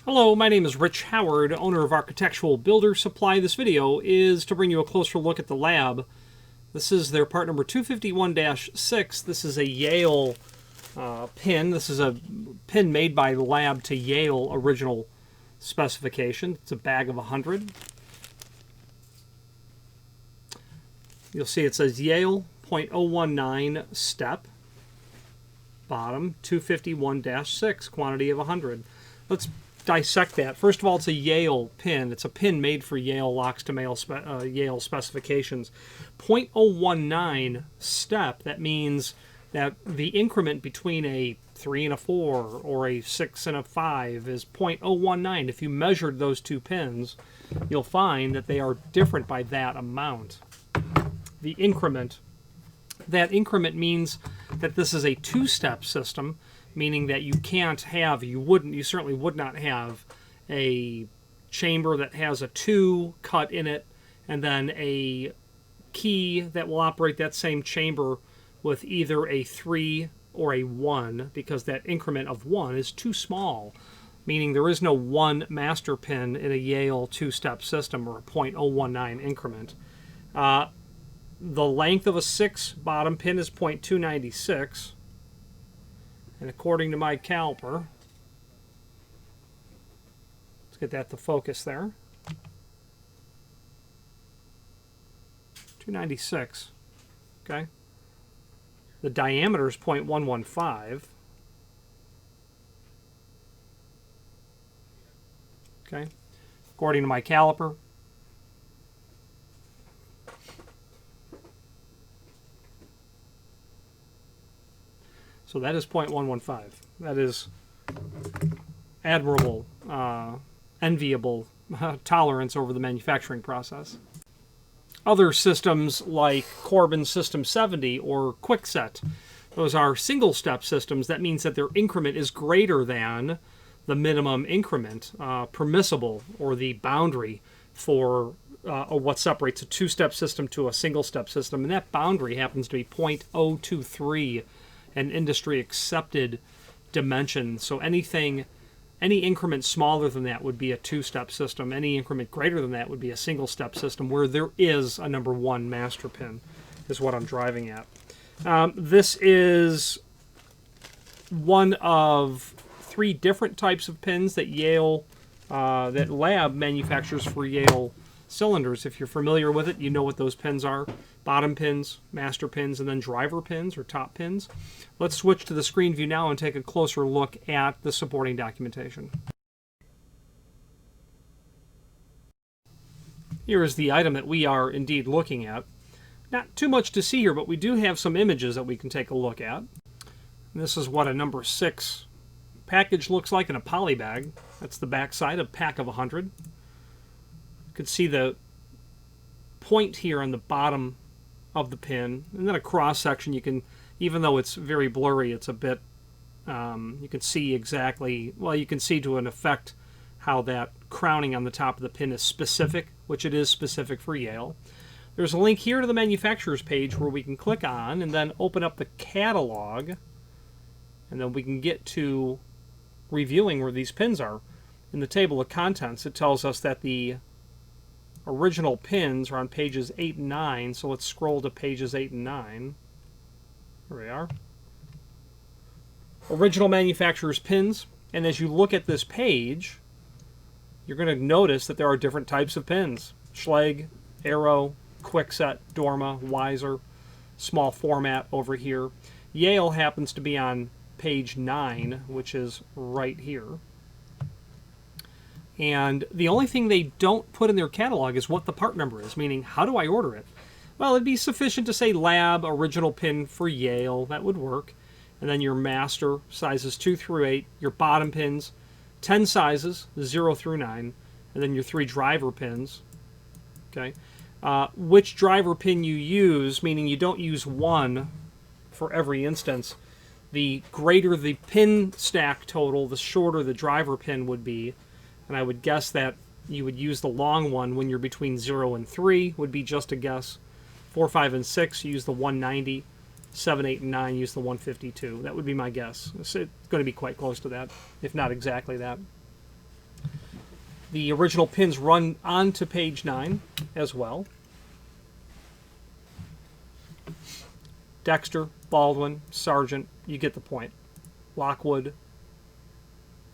Hello, my name is Rich Howard, owner of Architectural Builder Supply. This video is to bring you a closer look at the lab. This is their part number 251-6. This is a Yale pin. This is a pin made by the lab to Yale original specification. It's a bag of 100. You'll see it says Yale .019 step. Bottom 251-6, quantity of 100. Let's dissect that. First of all, it's a Yale pin. It's a pin made for Yale locks to Yale specifications. .019 step, that means that the increment between a 3 and a 4 or a 6 and a 5 is .019. If you measured those two pins, you'll find that they are different by that amount. The increment. That increment means that this is a two-step system, meaning that you certainly would not have a chamber that has a 2 cut in it and then a key that will operate that same chamber with either a 3 or a 1, because that increment of 1 is too small, meaning there is no one master pin in a Yale two-step system or a .019 increment. The length of a 6 bottom pin is .296. And according to my caliper, let's get that to focus there. 296. Okay. The diameter is .115. Okay. According to my caliper. So that is .115. That is admirable, enviable tolerance over the manufacturing process. Other systems like Corbin System 70 or Quickset, those are single-step systems. That means that their increment is greater than the minimum increment permissible, or the boundary for or what separates a two-step system to a single-step system. And that boundary happens to be .023. An industry accepted dimension. So any increment smaller than that would be a two-step system. Any increment greater than that would be a single-step system where there is a number 1 master pin, is what I'm driving at. This is one of 3 different types of pins that that lab manufactures for Yale cylinders. If you're familiar with it, you know what those pins are. Bottom pins, master pins, and then driver pins or top pins. Let's switch to the screen view now and take a closer look at the supporting documentation. Here is the item that we are indeed looking at. Not too much to see here, but we do have some images that we can take a look at. And this is what a number 6 package looks like in a poly bag. That's the back side, a pack of 100. You can see the point here on the bottom of the pin, and then a cross section. You can, even though it's very blurry, it's a bit, you can see exactly, well, you can see to an effect how that crowning on the top of the pin is specific, which it is specific for Yale. There's a link here to the manufacturer's page where we can click on and then open up the catalog, and then we can get to reviewing where these pins are. In the table of contents, it tells us that the original pins are on pages 8 and 9, so let's scroll to pages 8 and 9. Here we are. Original manufacturer's pins, and as you look at this page, you're going to notice that there are different types of pins. Schlage, Arrow, Quickset, Dorma, Weiser, small format over here. Yale happens to be on page 9, which is right here. And the only thing they don't put in their catalog is what the part number is, meaning how do I order it? Well, it'd be sufficient to say lab original pin for Yale. That would work. And then your master sizes 2 through 8, your bottom pins, 10 sizes, 0 through 9, and then your 3 driver pins. Okay, which driver pin you use, meaning you don't use one for every instance. The greater the pin stack total, the shorter the driver pin would be. And I would guess that you would use the long one when you're between 0 and 3, would be just a guess. 4, 5, and 6, use the 190. 7, 8, and 9 use the 152. That would be my guess. It's going to be quite close to that, if not exactly that. The original pins run onto page 9 as well. Dexter, Baldwin, Sargent, you get the point. Lockwood,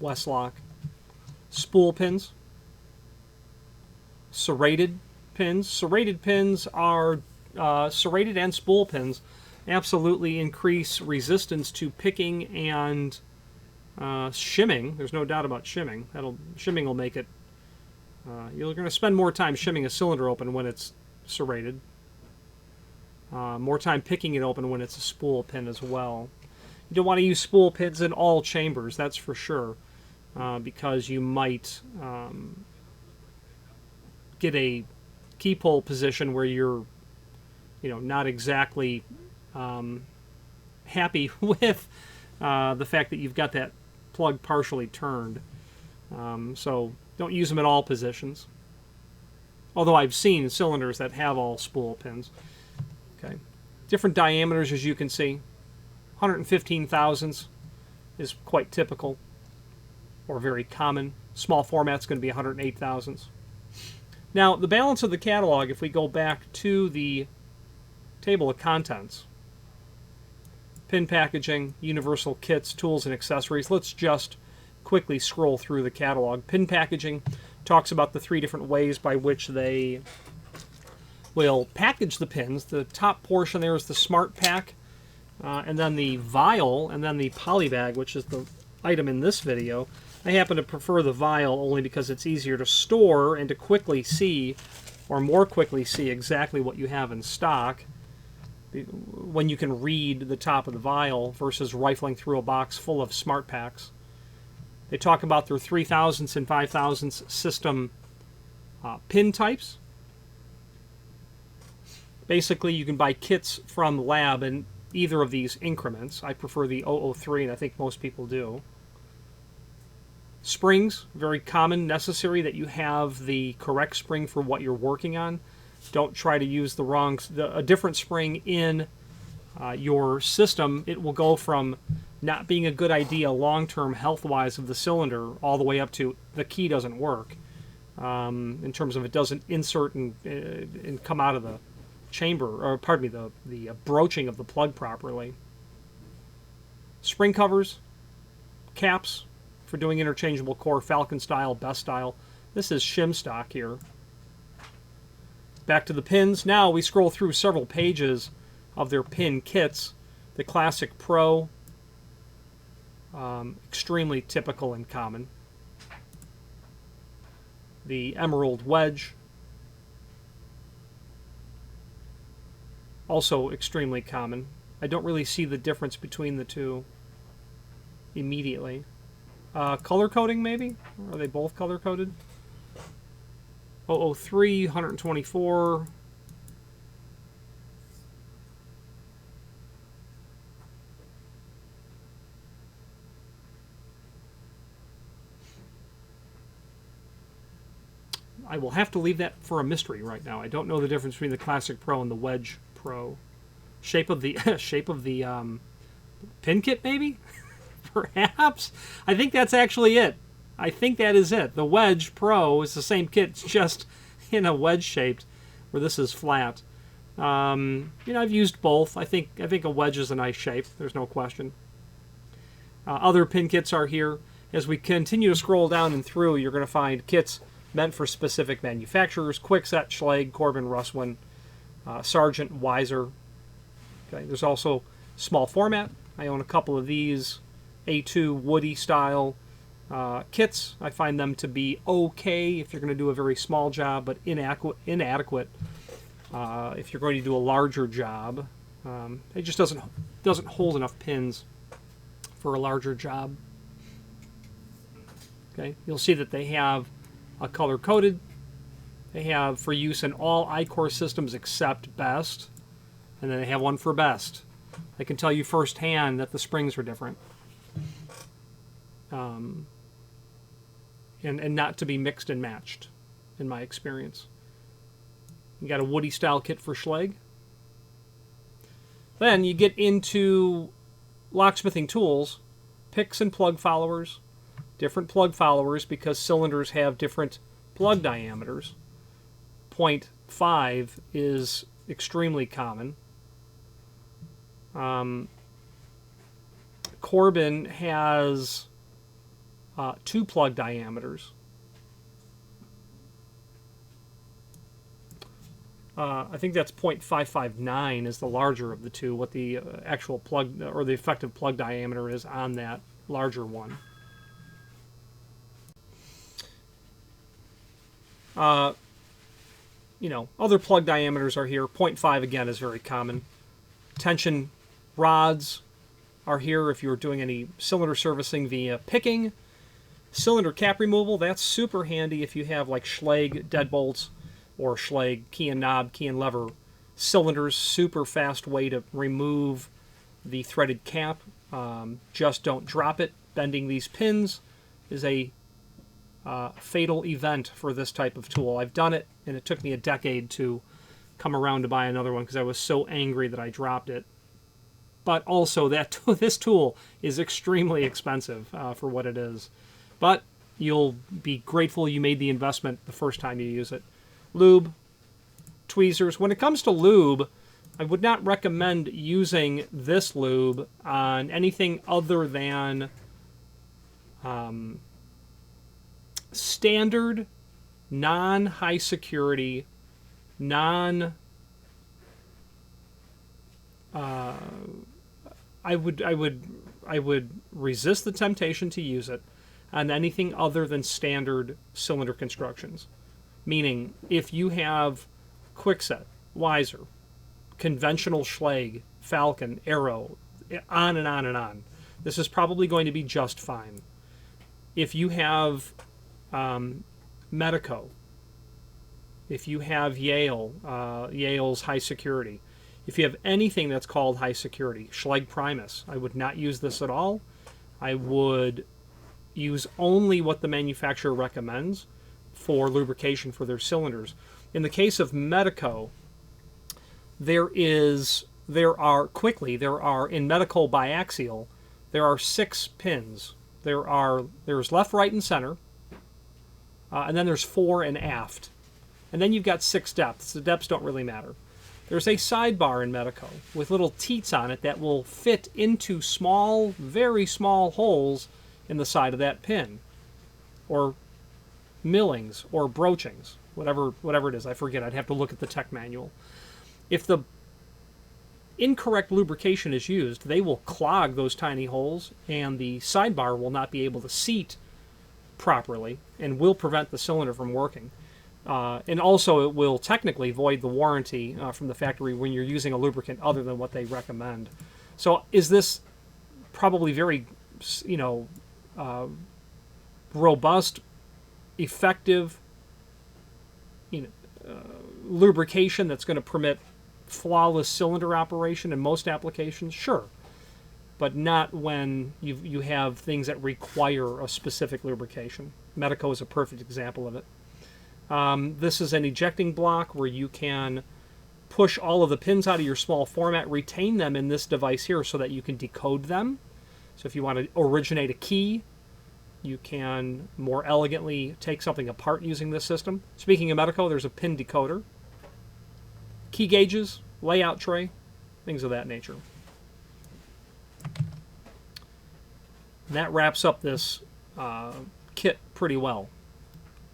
Westlock. Spool pins. Serrated pins. Serrated pins are serrated and spool pins absolutely increase resistance to picking and shimming. There's no doubt about shimming. Shimming will make it. You're going to spend more time shimming a cylinder open when it's serrated. More time picking it open when it's a spool pin as well. You don't want to use spool pins in all chambers, that's for sure, because you might get a key pull position where you're, not exactly happy with the fact that you've got that plug partially turned. So don't use them in all positions. Although I've seen cylinders that have all spool pins. Okay, different diameters, as you can see. 115 thousandths is quite typical, or very common. Small format's going to be 108 thousandths. Now, the balance of the catalog, if we go back to the table of contents, pin packaging, universal kits, tools, and accessories. Let's just quickly scroll through the catalog. Pin packaging talks about the 3 different ways by which they will package the pins. The top portion there is the Smart Pack, and then the vial, and then the polybag, which is the item in this video. I happen to prefer the vial only because it's easier to store and to quickly see, or more quickly see, exactly what you have in stock when you can read the top of the vial versus rifling through a box full of Smart Packs. They talk about their 3000ths and 5000ths system pin types. Basically, you can buy kits from Lab in either of these increments. I prefer the 003, and I think most people do. Springs, very common, necessary that you have the correct spring for what you're working on. Don't try to use a different spring in your system. It will go from not being a good idea long-term health-wise of the cylinder all the way up to the key doesn't work in terms of it doesn't insert and come out of the chamber, or pardon me, the broaching of the plug properly. Spring covers, caps for doing interchangeable core, Falcon style, Best style. This is shim stock here. Back to the pins. Now we scroll through several pages of their pin kits. The Classic Pro, extremely typical and common. The Emerald Wedge, also extremely common. I don't really see the difference between the two immediately. Color coding, maybe? Are they both color coded? 003, 124. I will have to leave that for a mystery right now. I don't know the difference between the Classic Pro and the Wedge Pro. Shape of the pin kit, maybe? Perhaps? I think that's actually it. I think that is it. The Wedge Pro is the same kit, it's just in a wedge shaped, where this is flat. I've used both. I think a wedge is a nice shape. There's no question. Other pin kits are here. As we continue to scroll down and through, you're going to find kits meant for specific manufacturers: Kwikset, Schlage, Corbin, Russwin, Sargent, Weiser. Okay, there's also small format. I own a couple of these A2 Woody style kits. I find them to be okay if you're going to do a very small job, but inadequate if you're going to do a larger job. It just doesn't hold enough pins for a larger job. Okay, you'll see that they have a color coded. They have for use in all I-Core systems except Best, and then they have one for Best. I can tell you firsthand that the springs are different. And not to be mixed and matched, in my experience. You got a Woody style kit for Schlage. Then you get into locksmithing tools, picks and plug followers, different plug followers because cylinders have different plug diameters. 0.5 is extremely common. Corbin has 2 plug diameters. I think that's 0.559 is the larger of the two, what the actual plug or the effective plug diameter is on that larger one. Other plug diameters are here. 0.5 again is very common. Tension rods are here if you're doing any cylinder servicing via picking. Cylinder cap removal, that's super handy if you have like Schlage deadbolts or Schlage key and knob, key and lever cylinders. Super fast way to remove the threaded cap. Just don't drop it. Bending these pins is a fatal event for this type of tool. I've done it, and it took me a decade to come around to buy another one because I was so angry that I dropped it. But also, this tool is extremely expensive for what it is. But you'll be grateful you made the investment the first time you use it. Lube, tweezers. When it comes to lube, I would not recommend using this lube on anything other than standard, non-high security, I would resist the temptation to use it on anything other than standard cylinder constructions. Meaning, if you have Quickset, Weiser, conventional Schlage, Falcon, Arrow, on and on and on, this is probably going to be just fine. If you have Medico, if you have Yale, Yale's high security, if you have anything that's called high security, Schlage Primus, I would not use this at all. I would use only what the manufacturer recommends for lubrication for their cylinders. In the case of Medico, there are in Medico biaxial, there are 6 pins. There's left, right, and center, and then there's 4 in aft. And then you've got 6 depths. The depths don't really matter. There's a sidebar in Medico with little teats on it that will fit into small, very small holes in the side of that pin, or millings, or broachings, whatever it is. I forget. I'd have to look at the tech manual. If the incorrect lubrication is used, they will clog those tiny holes, and the sidebar will not be able to seat properly and will prevent the cylinder from working. And also, it will technically void the warranty from the factory when you're using a lubricant other than what they recommend. So, is this probably very, robust, effective, lubrication that's going to permit flawless cylinder operation in most applications? Sure, but not when you have things that require a specific lubrication. Medico is a perfect example of it. This is an ejecting block where you can push all of the pins out of your small format, retain them in this device here so that you can decode them. So if you want to originate a key, you can more elegantly take something apart using this system. Speaking of Medico, there's a pin decoder, key gauges, layout tray, things of that nature. And that wraps up this kit pretty well.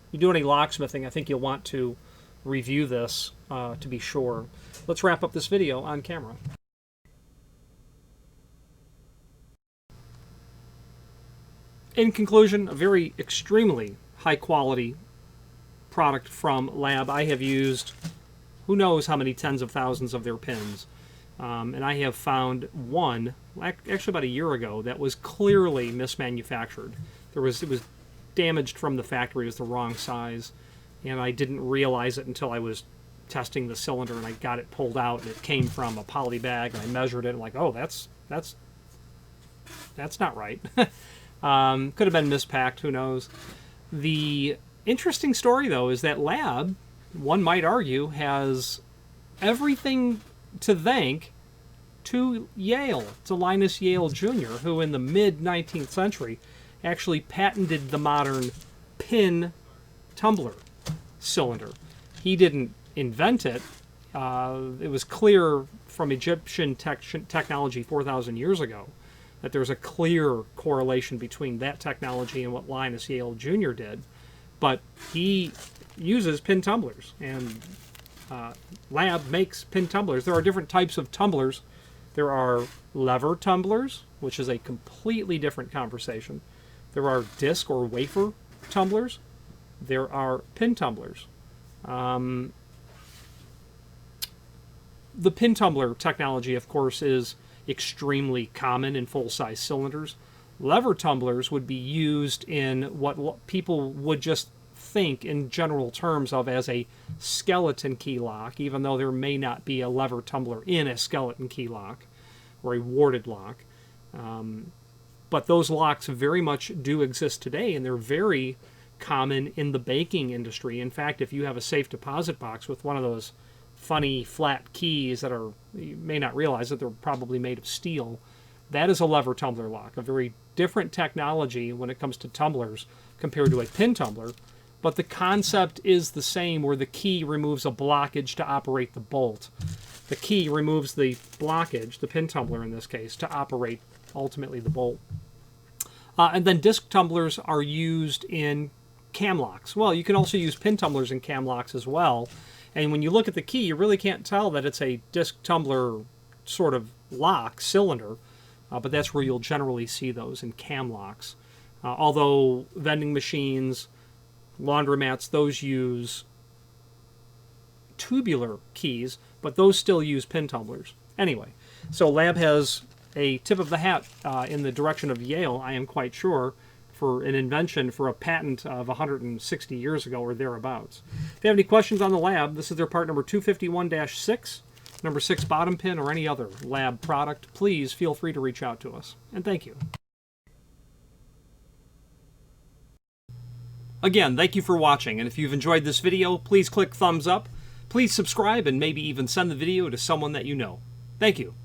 If you do any locksmithing, I think you'll want to review this to be sure. Let's wrap up this video on camera. In conclusion, a very extremely high quality product from Lab. I have used who knows how many tens of thousands of their pins. And I have found one, actually about a year ago, that was clearly mismanufactured. It was damaged from the factory. It was the wrong size, and I didn't realize it until I was testing the cylinder, and I got it pulled out, and it came from a poly bag, and I measured it, and like, oh, that's not right. Could have been mispacked, who knows. The interesting story, though, is that Lab, one might argue, has everything to thank to Yale, to Linus Yale Jr., who in the mid-19th century actually patented the modern pin tumbler cylinder. He didn't invent it. It was clear from Egyptian technology 4,000 years ago that there's a clear correlation between that technology and what Linus Yale Jr. did. But he uses pin tumblers, and Lab makes pin tumblers. There are different types of tumblers. There are lever tumblers, which is a completely different conversation. There are disc or wafer tumblers. There are pin tumblers. The pin tumbler technology, of course, is extremely common in full-size cylinders. Lever tumblers would be used in what people would just think in general terms of as a skeleton key lock, even though there may not be a lever tumbler in a skeleton key lock or a warded lock. But those locks very much do exist today, and they're very common in the banking industry. In fact, if you have a safe deposit box with one of those funny flat keys that are, you may not realize that they're probably made of steel, that is a lever tumbler lock, a very different technology when it comes to tumblers compared to a pin tumbler. But the concept is the same, where the key removes a blockage to operate the bolt. The key removes the blockage, the pin tumbler in this case, to operate ultimately the bolt. And then disc tumblers are used in cam locks. Well, you can also use pin tumblers in cam locks as well. And when you look at the key, you really can't tell that it's a disc tumbler sort of lock, cylinder. But that's where you'll generally see those in cam locks. Although vending machines, laundromats, those use tubular keys, but those still use pin tumblers. Anyway, so Lab has a tip of the hat in the direction of Yale, I am quite sure, for an invention for a patent of 160 years ago or thereabouts. If you have any questions on the Lab, this is their part number 251-6, number 6 bottom pin, or any other Lab product, please feel free to reach out to us. And thank you. Again, thank you for watching, and if you've enjoyed this video, please click thumbs up, please subscribe, and maybe even send the video to someone that you know. Thank you.